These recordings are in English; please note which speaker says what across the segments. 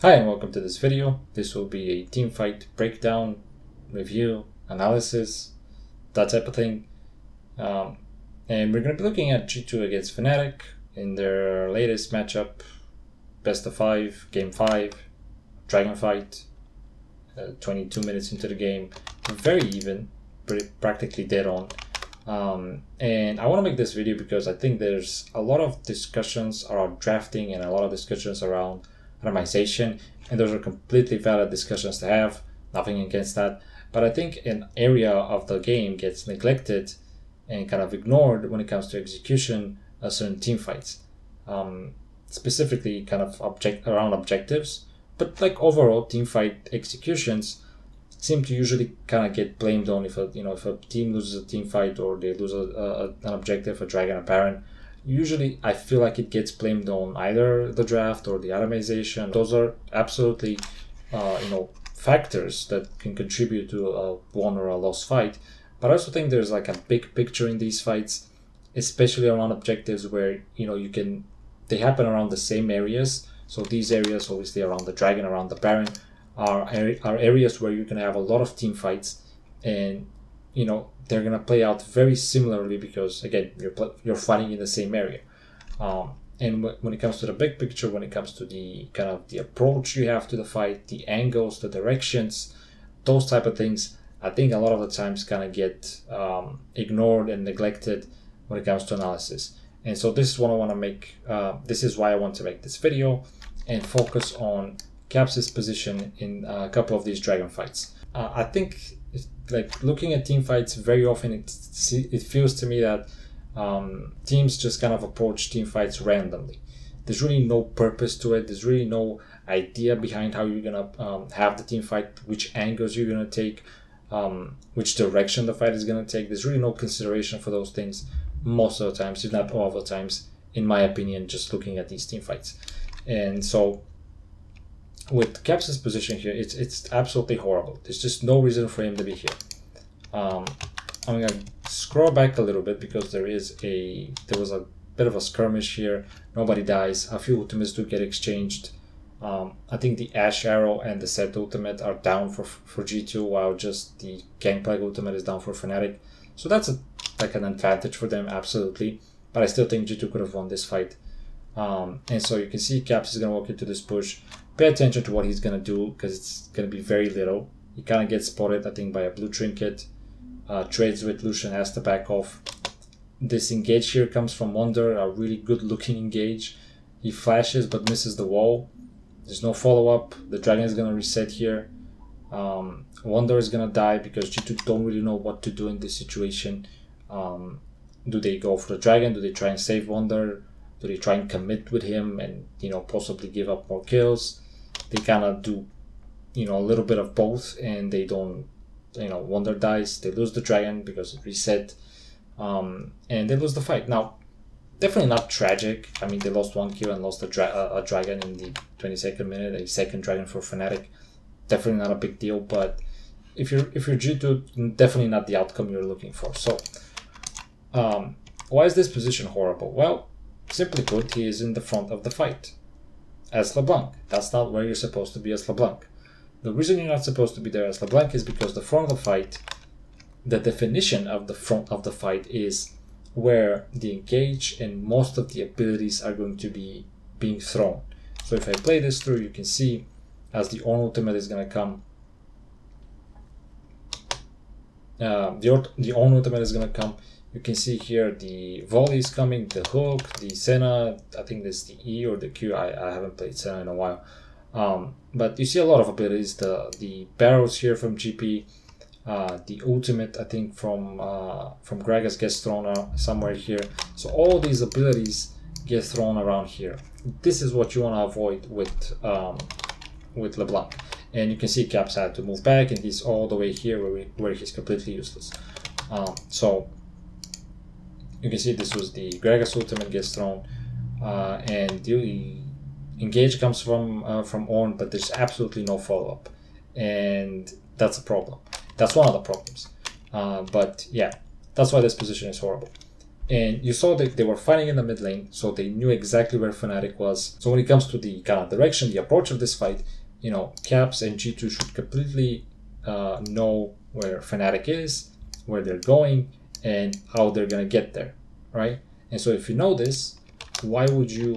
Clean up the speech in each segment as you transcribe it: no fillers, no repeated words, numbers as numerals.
Speaker 1: Hi and welcome to this video. This will be a team fight breakdown, review, analysis, that type of thing. And we're going to be looking at G2 against Fnatic in their latest matchup, best of 5, game 5, dragon fight, 22 minutes into the game, very even, practically dead on. And I want to make this video because I think there's a lot of discussions around drafting and a lot of discussions around randomization, and those are completely valid discussions to have, nothing against that. But I think an area of the game gets neglected and kind of ignored when it comes to execution of certain team fights, specifically kind of around objectives, but like overall team fight executions seem to usually kind of get blamed on if a team loses a team fight or they lose an objective, a dragon, a baron. Usually I feel like it gets blamed on either the draft or the atomization. Those are absolutely factors that can contribute to a won or a lost fight. But I also think there's like a big picture in these fights, especially around objectives where they happen around the same areas. So these areas, obviously around the dragon, around the baron, are areas where you can have a lot of team fights, and they're gonna play out very similarly because again you're fighting in the same area. And when it comes to the big picture, when it comes to the kind of the approach you have to the fight, the angles, the directions, those type of things, I think a lot of the times kind of get ignored and neglected when it comes to analysis. And so this is what I want to make. This is why I want to make this video and focus on Caps' position in a couple of these dragon fights. I think, like looking at team fights, very often it feels to me that teams just kind of approach team fights randomly. There's really no purpose to it. There's really no idea behind how you're gonna have the team fight, which angles you're gonna take, which direction the fight is gonna take. There's really no consideration for those things most of the times, if not all of the times, in my opinion, just looking at these team fights. And so with Caps' position here, it's absolutely horrible. There's just no reason for him to be here. I'm gonna scroll back a little bit because there was a bit of a skirmish here. Nobody dies. A few ultimates do get exchanged. I think the Ash Arrow and the Set ultimate are down for G2, while just the Gangplank ultimate is down for Fnatic. So that's an advantage for them, absolutely. But I still think G2 could have won this fight. And so you can see Caps is gonna walk into this push. Pay attention to what he's going to do because it's going to be very little. He kind of gets spotted, I think, by a blue trinket. Trades with Lucian, has to back off. This engage here comes from Wonder, a really good looking engage. He flashes but misses the wall. There's no follow-up. The dragon is going to reset here. Wonder is going to die because G2 don't really know what to do in this situation. Do they go for the dragon? Do they try and save Wonder? Do they try and commit with him and possibly give up more kills? They kind of do a little bit of both, and they don't. Wonder dies. They lose the dragon because it reset, and they lose the fight. Now, definitely not tragic. I mean, they lost one kill and lost a dragon in the 22nd minute, a second dragon for Fnatic. Definitely not a big deal, but if you're G2, definitely not the outcome you're looking for. So, why is this position horrible? Well, simply put, he is in the front of the fight as LeBlanc. That's not where you're supposed to be as LeBlanc. The reason you're not supposed to be there as LeBlanc is because the front of the fight, the definition of the front of the fight is where the engage and most of the abilities are going to be being thrown. So if I play this through, you can see as the Ornn ultimate is going to come, the Ornn ultimate is going to come. You can see here the volley is coming, the hook, the Senna, I think this is the E or the Q. I haven't played Senna in a while. But you see a lot of abilities. The barrels here from GP, the ultimate I think from Gragas gets thrown out somewhere here. So all these abilities get thrown around here. This is what you want to avoid with LeBlanc. And you can see Caps had to move back, and he's all the way here where he's completely useless. So you can see this was the Gragas ultimate gets thrown, and the engage comes from Ornn, but there's absolutely no follow-up, and that's a problem. That's one of the problems. But yeah, that's why this position is horrible. And you saw that they were fighting in the mid lane, so they knew exactly where Fnatic was. So when it comes to the kind of direction, the approach of this fight, Caps and G2 should completely know where Fnatic is, where they're going, and how they're gonna get there, right? And so if you know this, why would you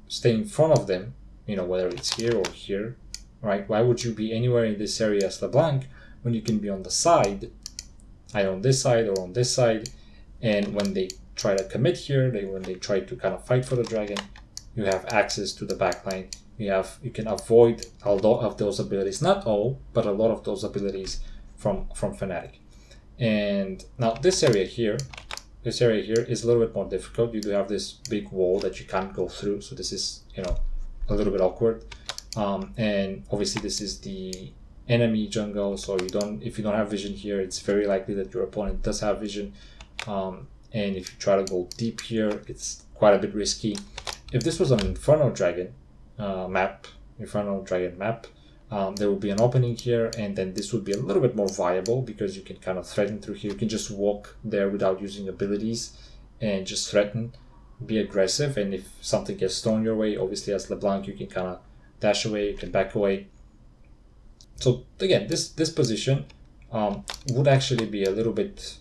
Speaker 1: stay in front of them, whether it's here or here, right? Why would you be anywhere in this area as LeBlanc when you can be on the side, either on this side or on this side? And when they try to commit here, when they try to kind of fight for the dragon, you have access to the backline. You can avoid a lot of those abilities, not all, but a lot of those abilities from Fnatic. And now this area here is a little bit more difficult. You do have this big wall that you can't go through, so this is a little bit awkward. And obviously this is the enemy jungle, so if you don't have vision here, it's very likely that your opponent does have vision. And if you try to go deep here, it's quite a bit risky. If this was an Inferno Dragon map, there would be an opening here, and then this would be a little bit more viable because you can kind of threaten through here. You can just walk there without using abilities and just threaten, be aggressive, and if something gets thrown your way, obviously as LeBlanc you can kind of dash away, you can back away. So again, this position would actually be a little bit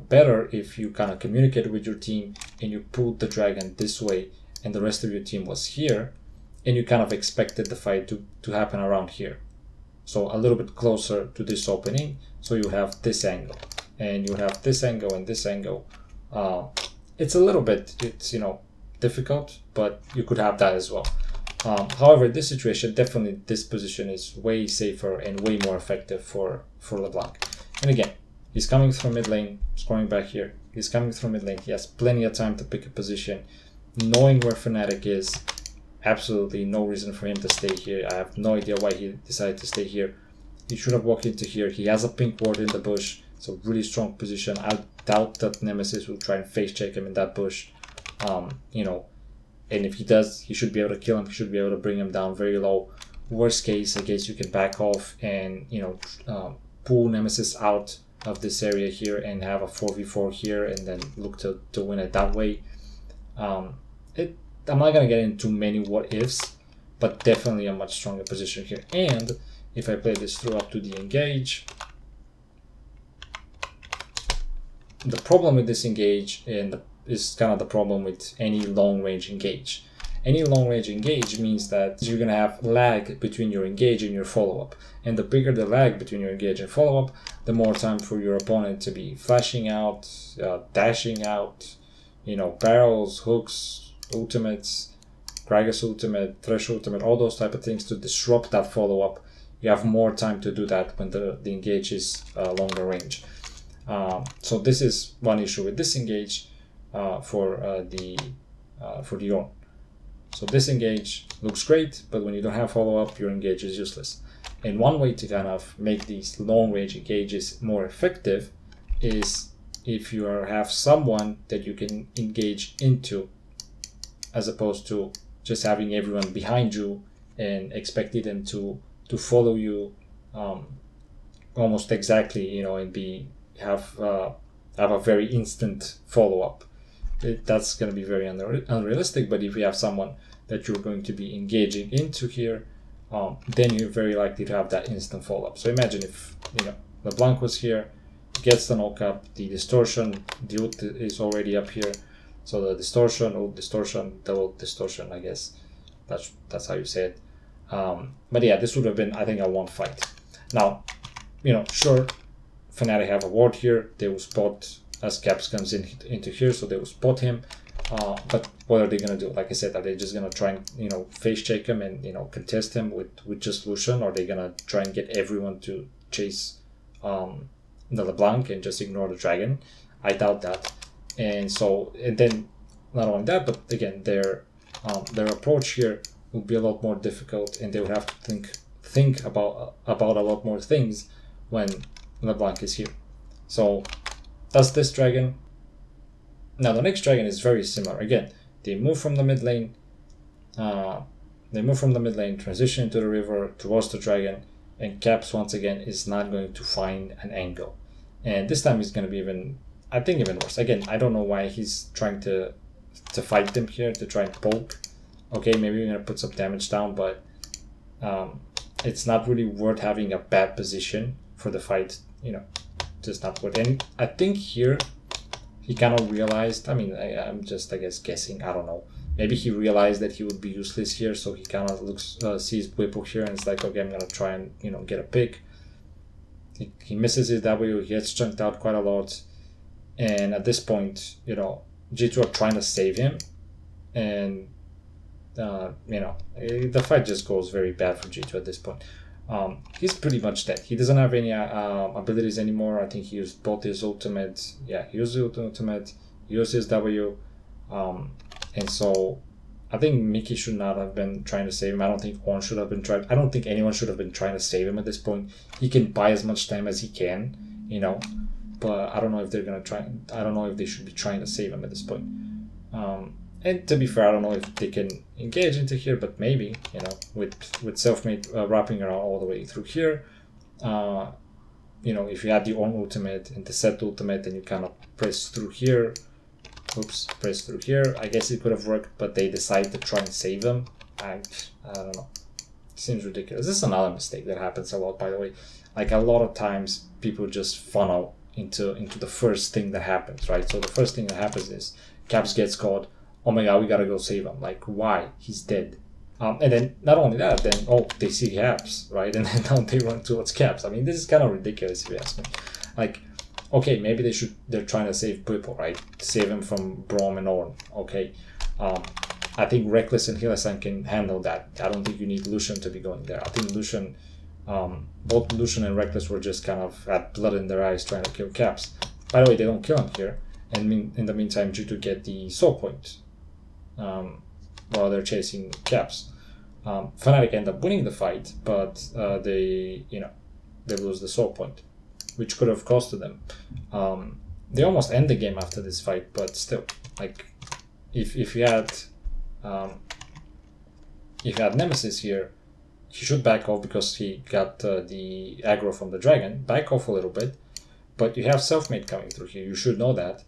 Speaker 1: better if you kind of communicated with your team and you pulled the dragon this way and the rest of your team was here, and you kind of expected the fight to happen around here, so a little bit closer to this opening. So you have this angle, and you have this angle and this angle. It's a little bit, difficult, but you could have that as well. However, in this situation, definitely this position is way safer and way more effective for LeBlanc. And again, he's coming through mid lane, scoring back here. He's coming through mid lane. He has plenty of time to pick a position. Knowing where Fnatic is, absolutely no reason for him to stay here. I have no idea why he decided to stay here. He should have walked into here. He has a pink ward in the bush. It's a really strong position. I doubt that Nemesis will try and face check him in that bush. And if he does, he should be able to kill him. He should be able to bring him down very low. Worst case, I guess you can back off and pull Nemesis out of this area here and have a 4v4 here, and then look to win it that way. I'm not going to get into many what ifs, but definitely a much stronger position here. And if I play this through up to the engage, the problem with this engage is kind of the problem with any long range engage. Any long range engage means that you're going to have lag between your engage and your follow-up. And the bigger the lag between your engage and follow-up, the more time for your opponent to be flashing out, dashing out, barrels, hooks, ultimates, Gragas ultimate, Thresh ultimate, all those type of things to disrupt that follow-up. You have more time to do that when the engage is longer range. So this is one issue with this engage for the Ornn. So this engage looks great, but when you don't have follow-up, your engage is useless. And one way to kind of make these long-range engages more effective is if you have someone that you can engage into, as opposed to just having everyone behind you and expecting them to follow you almost exactly, and have a very instant follow-up. That's going to be very unrealistic. But if you have someone that you're going to be engaging into here, then you're very likely to have that instant follow-up. So imagine if LeBlanc was here, gets the knock-up, the distortion, the ult is already up here. So the distortion, ult distortion, double distortion, I guess that's how you say it. But yeah, this would have been, I think, a one fight. Now, sure, Fnatic have a ward here. They will spot as Caps comes into here, so they will spot him. But what are they gonna do? Like I said, are they just gonna try and face check him and contest him with just Lucian, or are they gonna try and get everyone to chase the LeBlanc and just ignore the dragon? I doubt that. And then not only that, but again, their approach here would be a lot more difficult, and they would have to think about a lot more things when LeBlanc is here. So that's this dragon. Now the next dragon is very similar. Again, they move from the mid lane. Transition into the river towards the dragon, and Caps once again is not going to find an angle. And this time he's going to be even I think even worse. Again, I don't know why he's trying to fight them here, to try and poke. Okay, maybe we're gonna put some damage down, but it's not really worth having a bad position for the fight, you know, just not worth. And I think here he kind of realized, I mean, I'm just, I guess, guessing, I don't know. Maybe he realized that he would be useless here, so he kind of looks, sees Whipple here, and it's like, okay, I'm gonna try and, you know, get a pick. He misses his W, he gets chunked out quite a lot, and at this point, you know, G2 are trying to save him, and you know, the fight just goes very bad for G2 at this point. He's pretty much dead. He doesn't have any abilities anymore. I think he used both his ultimate. Yeah, he used the ultimate. He used his W. And so I think Mickey should not have been trying to save him. I don't think Orn should have been trying. I don't think anyone should have been trying to save him at this point. He can buy as much time as he can, you know. But I don't know if they're gonna try. I don't know if they should be trying to save him at this point. And to be fair, I don't know if they can engage into here, but maybe, you know, with Self-Made wrapping around all the way through here, you know, if you had the Orn ultimate and the set ultimate, and you kind of press through here, press through here, I guess it could have worked, but they decided to try and save them. I don't know. It seems ridiculous. This is another mistake that happens a lot, by the way. Like, a lot of times people just funnel into the first thing that happens, right? So the first thing that happens is Caps gets caught. Oh my god, we gotta go save him. Like, why? He's dead. And then not only that, then they see Caps, right? And then now they run towards Caps. I mean, this is kind of ridiculous if you ask me. Like, okay, maybe they're trying to save Purple, right? Save him from Braum and Orn. Okay. I think Reckless and Hylissang can handle that. I don't think you need Lucian to be going there. I think Lucian, both Lucian and Reckless were just kind of had blood in their eyes trying to kill Caps. By the way, they don't kill him here. And in the meantime, G2 get the soul point while they're chasing Caps. Fnatic end up winning the fight, but they lose the soul point, which could have costed them. They almost end the game after this fight, but still, like, if you had Nemesis here, he should back off because he got the aggro from the dragon. Back off a little bit, but you have Self-Made coming through here. You should know that,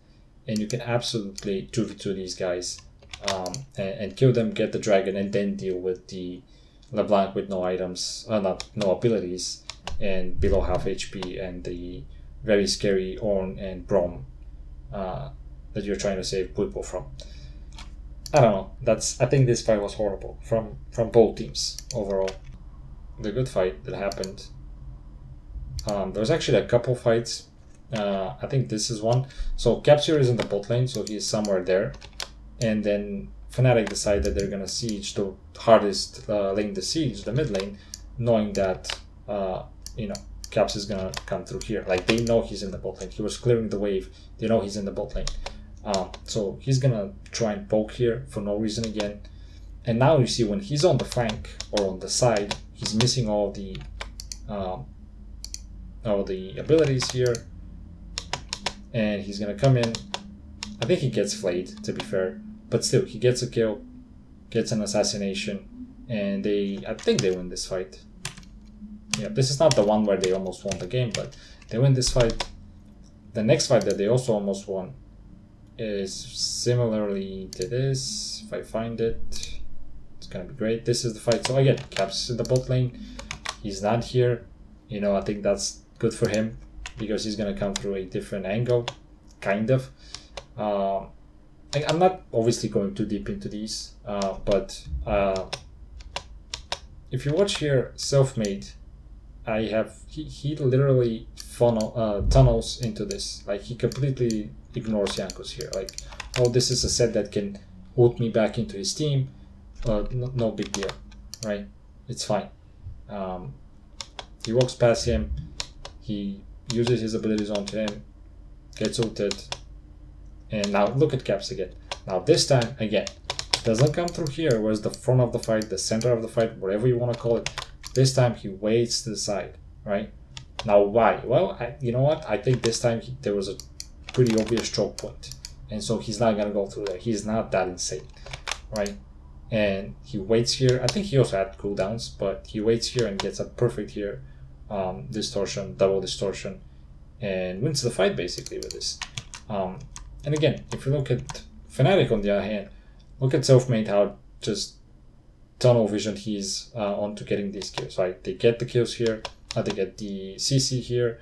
Speaker 1: and you can absolutely 2v2 these guys and kill them, get the dragon, and then deal with the LeBlanc with no items, no abilities, and below half HP, and the very scary Orn and Braum that you're trying to save Purple from. I don't know. I think this fight was horrible from both teams overall. The good fight that happened. There was actually a couple fights. I think this is one. So Capsule is in the bot lane, so he's somewhere there. And then Fnatic decide that they're gonna siege the hardest lane to siege, the mid lane, knowing that Caps is gonna come through here. Like, they know he's in the bot lane. He was clearing the wave. They know he's in the bot lane. So he's gonna try and poke here for no reason again. And now you see when he's on the flank or on the side, he's missing all the abilities here. And he's gonna come in. I think he gets flayed, to be fair. But still, he gets a kill, gets an assassination, and I think they win this fight. Yeah, this is not the one where they almost won the game, but they win this fight. The next fight that they also almost won is similarly to this. If I find it, it's gonna be great. This is the fight. So again, Caps in the bot lane. He's not here. I think that's good for him because he's gonna come through a different angle, kind of. I'm not obviously going too deep into these, but if you watch here, Self-Made, he literally tunnels into this. Like, he completely ignores Jankos here. Like, oh, this is a set that can ult me back into his team. No big deal, right? It's fine. He walks past him. He uses his abilities onto him. Gets ulted. And now look at Caps again. Now this time, again, doesn't come through here, where's the front of the fight, the center of the fight, whatever you want to call it. This time he waits to the side, right? Now why? Well, you know what? I think this time there was a pretty obvious choke point. And so he's not going to go through there. He's not that insane, right? And he waits here. I think he also had cooldowns, but he waits here and gets a perfect here. Distortion, double distortion, and wins the fight basically with this. And again, if you look at Fnatic on the other hand, look at Selfmade, how just tunnel vision he's on to getting these kills, right? They get the kills here, they get the CC here,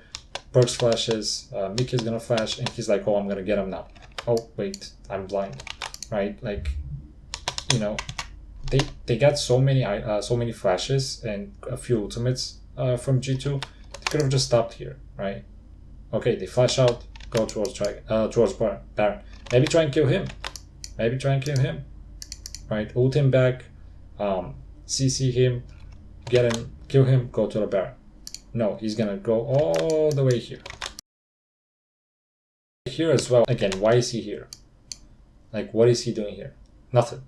Speaker 1: Perks flashes, Mick is gonna flash, and he's like, oh, I'm gonna get him now. Oh, wait, I'm blind, right? Like, you know, they got so many flashes and a few ultimates from G2. They could have just stopped here, right? Okay, they flash out, go towards Baron. Maybe try and kill him. Right? Ult him back, CC him, get him, kill him, go to the Baron. No, he's gonna go all the way here. Here as well. Again, why is he here? Like, what is he doing here? Nothing.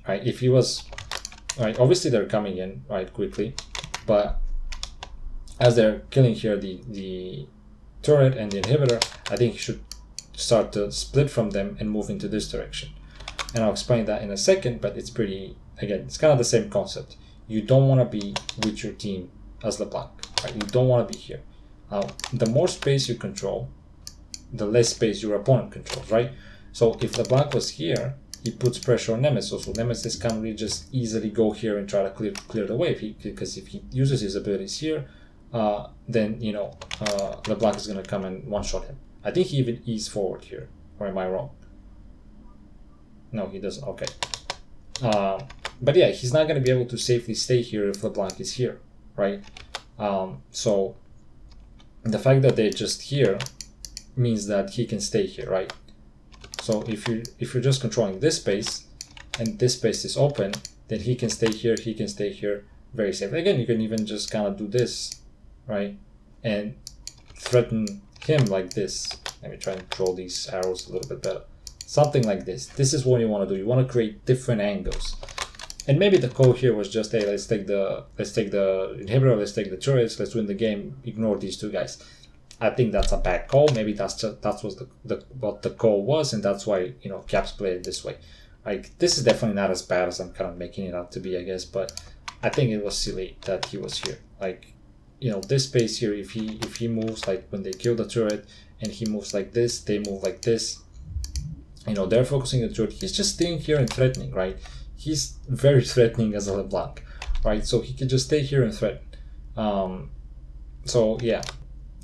Speaker 1: Right? If he was, right, obviously they're coming in right quickly, but as they're killing here the turret and the inhibitor, I think he should start to split from them and move into this direction. And I'll explain that in a second, but it's pretty, again, it's kind of the same concept. You don't want to be with your team as LeBlanc, right? You don't want to be here. The more space you control, the less space your opponent controls, right? So if LeBlanc was here, he puts pressure on Nemesis, so Nemesis can't really just easily go here and try to clear the way, because if he uses his abilities here, then, you know, LeBlanc is going to come and one-shot him. I think he even eased forward here, or am I wrong? No, he doesn't. Okay. But yeah, he's not going to be able to safely stay here if LeBlanc is here, right? So the fact that they're just here means that he can stay here, right? So if you're just controlling this space and this space is open, then he can stay here very safely. Again, you can even just kind of do this, right? And threaten him like this. Let me try and control these arrows a little bit better. Something like this. This is what you want to do. You want to create different angles. And maybe the call here was just, hey, let's take the inhibitor, let's take the turrets, let's win the game, ignore these two guys. I think that's a bad call. Maybe that's what the call was, and that's why, you know, Caps played it this way. Like, this is definitely not as bad as I'm kind of making it out to be, I guess, but I think it was silly that he was here. Like, you know, this space here, if he moves, like when they kill the turret and he moves like this, they move like this, you know, they're focusing the turret. He's just staying here and threatening, right? He's very threatening as a LeBlanc, right? So he could just stay here and threaten. So yeah,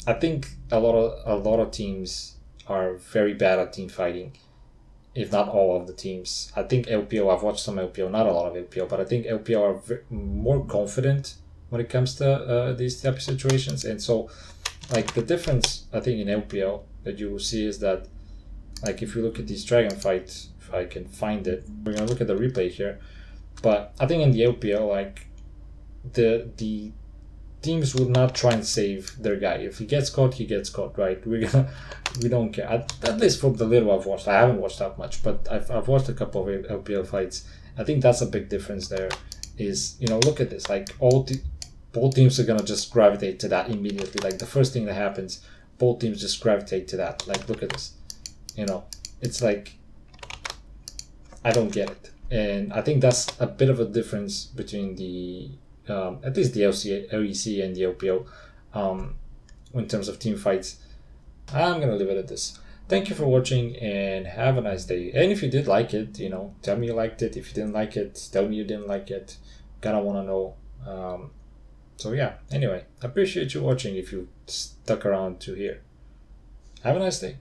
Speaker 1: I think a lot of teams are very bad at team fighting, if not all of the teams. I think LPO, I've watched some LPO, not a lot of LPO, but I think LPO are more confident when it comes to these type of situations. And so, like, the difference I think in LPO that you will see is that, like, if you look at these dragon fights, if I can find it, we're gonna look at the replay here. But I think in the LPO, like, the teams would not try and save their guy. If he gets caught, he gets caught, right? We don't care. At least from the little I've watched. I haven't watched that much, but I've watched a couple of LPL fights. I think that's a big difference there. Is, you know, look at this. Like, both teams are gonna just gravitate to that immediately. Like, the first thing that happens, both teams just gravitate to that. Like, look at this. You know, it's like, I don't get it. And I think that's a bit of a difference between the at least the LEC and the LPO in terms of team fights. I'm gonna leave it at this. Thank you for watching and have a nice day. And if you did like it, you know, tell me you liked it. If you didn't like it, tell me you didn't like it. Kinda wanna know. So yeah, anyway, I appreciate you watching if you stuck around to here. Have a nice day.